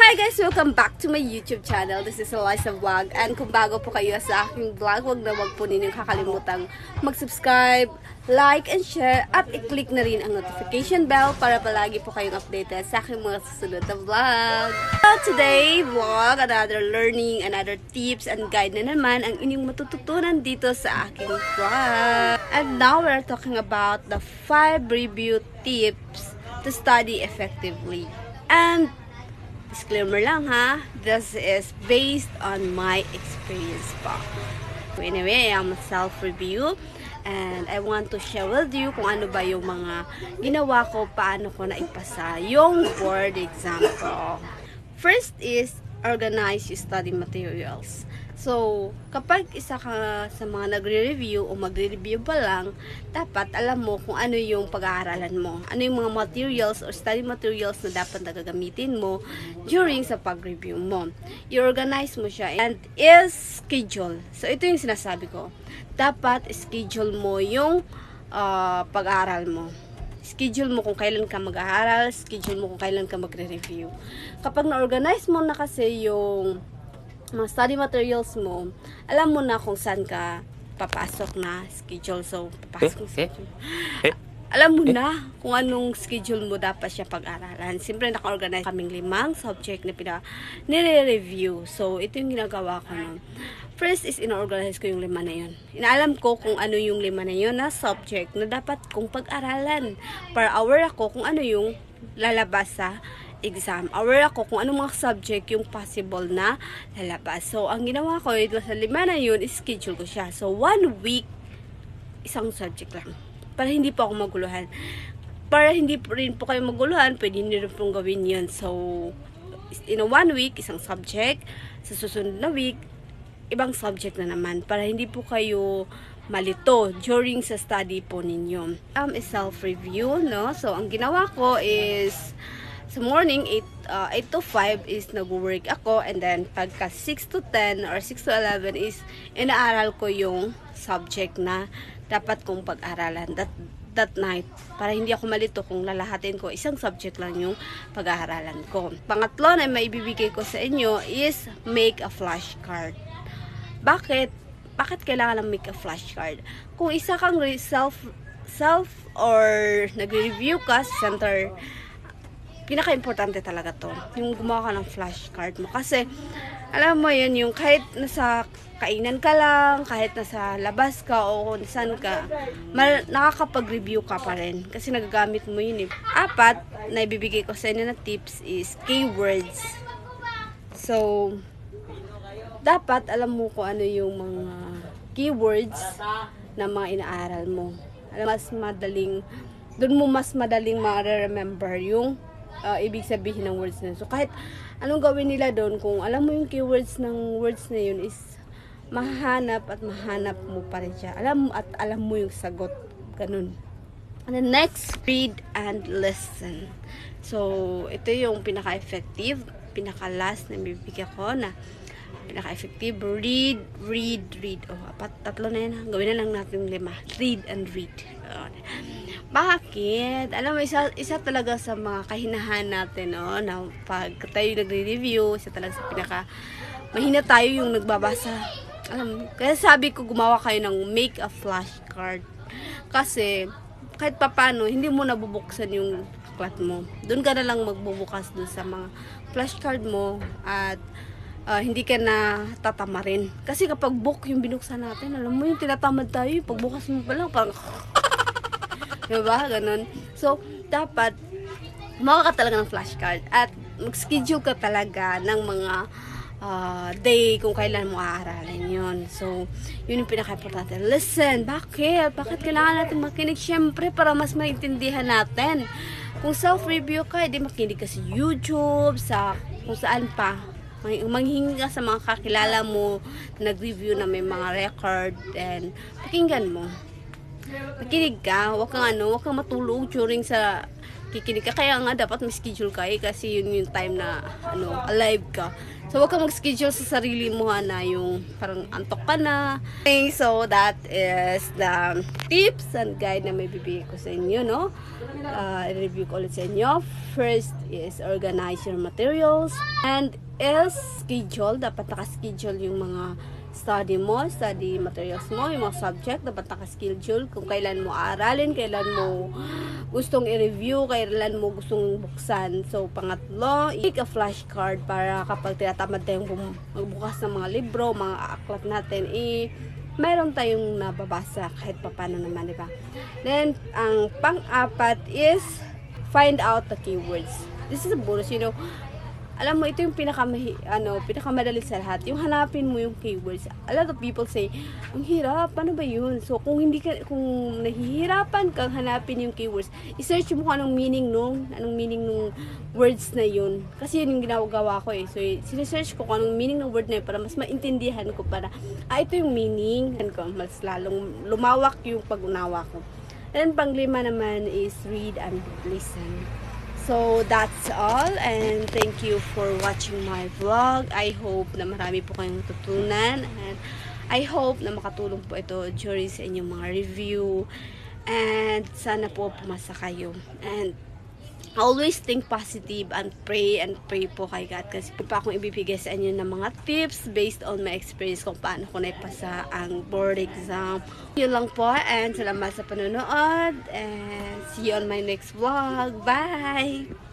Hi guys! Welcome back to my YouTube channel. This is Eliza Vlog. And kung bago po kayo sa aking vlog, wag po ninyong kakalimutang mag-subscribe, like, and share, at i-click na rin ang notification bell para palagi po kayong updated sa aking mga susunod na vlog. So today, vlog, another learning, another tips and guide na naman ang inyong matututunan dito sa aking vlog. And now we're talking about the 5 review tips to study effectively. And disclaimer lang ha, this is based on my experience pa. So anyway, I'm a self-review and I want to share with you kung ano ba yung mga ginawa ko, paano ko naipasa yung board exam ko. First is organize your study materials. So, kapag isa ka sa mga nagre-review o magre-review pa lang, dapat alam mo kung ano yung pag-aaralan mo. Ano yung mga materials or study materials na dapat na gagamitin mo during sa pag-review mo. I-organize mo siya and is-schedule. So, ito yung sinasabi ko. Dapat schedule mo yung pag-aaral mo. Schedule mo kung kailan ka mag-aaral, schedule mo kung kailan ka magre-review. Kapag na-organize mo na kasi yung mga study materials mo, alam mo na kung saan ka papasok na schedule. So, papasok na schedule. Alam mo na kung anong schedule mo dapat siya pag-aralan. Siyempre, naka-organize kaming 5 subject na nire-review. So, ito yung ginagawa ko nun. First is, ina-organize ko yung 5 na yun. Inaalam ko kung ano yung 5 na yun na subject na dapat kong pag-aralan. Para aware ako kung ano yung lalabas sa exam. Aware ako kung anong mga subject yung possible na lalabas. So, ang ginawa ko, ito sa 5 na yun, schedule ko siya. So, 1 week, isang subject lang. Para hindi po ako maguluhan. Para hindi rin po kayo maguluhan, pwede nyo rin pong gawin yun. So, in a 1 week, isang subject. Sa susunod na week, ibang subject na naman. Para hindi po kayo malito during sa study po ninyo. Is self-review, no? So, ang ginawa ko is sa morning, 8 to 5 is nag-work ako, and then pagka 6 to 10 or 6 to 11 is inaaral ko yung subject na dapat kong pag-aralan that night. Para hindi ako malito kung lalahatin ko, isang subject lang yung pag-aaralan ko. Pangatlo na maibibigay ko sa inyo is make a flashcard. Bakit? Bakit kailangan ng make a flashcard? Kung isa kang self or nag-review ka sa center, pinaka-importante talaga to, yung gumawa ka ng flashcard mo. Kasi, alam mo yun, yung kahit nasa kainan ka lang, kahit nasa labas ka o kung saan ka, nakakapag-review ka pa rin. Kasi nagagamit mo yun eh. 4 na ibibigay ko sa inyo na tips is keywords. So, dapat alam mo kung ano yung mga keywords na mga inaaral mo. Mas madaling, doon mo mas madaling ma-remember yung ibig sabihin ng words na yun. So, kahit anong gawin nila doon, kung alam mo yung keywords ng words na yun, is mahanap mo pa rin siya. Alam mo yung sagot. Ganun. And then next, read and listen. So, ito yung pinaka-effective, pinaka-last na bibigyan ko na pinaka-effective. Read. Tatlo na yan. Gawin na lang natin 5. Read and read. Bakit? Alam mo, isa talaga sa mga kahinahan natin, no? Na pag tayo nagre-review, isa talaga sa mahina tayo yung nagbabasa. Kaya sabi ko, gumawa kayo ng make a flashcard. Kasi, kahit papano, hindi mo nabubuksan yung aklat mo. Doon ka na lang magbubukas doon sa mga flashcard mo at hindi ka na tatamarin. Kasi kapag book yung binuksan natin, alam mo yung tinatamad tayo, pagbukas mo pa lang, parang diba? Ganon. So, dapat gumawa ka talaga ng flashcard at mag-schedule ka talaga ng mga day kung kailan mo aaralin yun. So, yun yung pinaka-importante. Listen, bakit? Bakit kailangan natin makinig? Siyempre, para mas maintindihan natin. Kung self-review ka, di makinig ka sa YouTube, sa kung saan pa. Manghingi ka sa mga kakilala mo, nag-review na may mga record, and pakinggan mo. Makinig ka, wag kang matulog during sa kikinig ka. Kaya nga dapat may schedule ka kasi yun yung time na alive ka. So, huwag kang mag-schedule sa sarili mo na yung parang antok ka na. Okay, so, that is the tips and guide na may bibigay ko sa inyo, no? I-review ko ulit sa inyo. First is organize your materials and is schedule. Dapat naka-schedule yung mga study mo, study materials mo, yung mga subject, dapat naka-schedule kung kailan mo aralin, kailan mo gustong i-review, kailan mo gustong buksan. So, pangatlo, take a flashcard para kapag tinatamad tayong magbukas ng mga libro, mga aklat natin, mayroon tayong nababasa kahit papano naman, di ba? Then, ang pang-apat is find out the keywords. This is a bonus, you know. Alam mo, ito yung pinakamadali sa lahat. Yung hanapin mo yung keywords. A lot of people say, ang hirap, paano ba yun? So, kung nahihirapan kang hanapin yung keywords, i-search mo kung anong meaning nung words na yun. Kasi yun yung ginagawa ko eh. So, sinesearch ko kung anong meaning ng word na yun para mas maintindihan ko para, ito yung meaning. Mas lalong lumawak yung pag-unawa ko. And panglima naman is read and listen. So, that's all. And thank you for watching my vlog. I hope na marami po kayong tutunan. And I hope na makatulong po ito during sa inyong mga review. And sana po pumasa kayo. And always think positive and pray po kay God. Kasi pa akong ibibigay sa inyo ng mga tips based on my experience kung paano ko naipasa ang board exam. Yun lang po, and salamat sa panonood, and see you on my next vlog. Bye!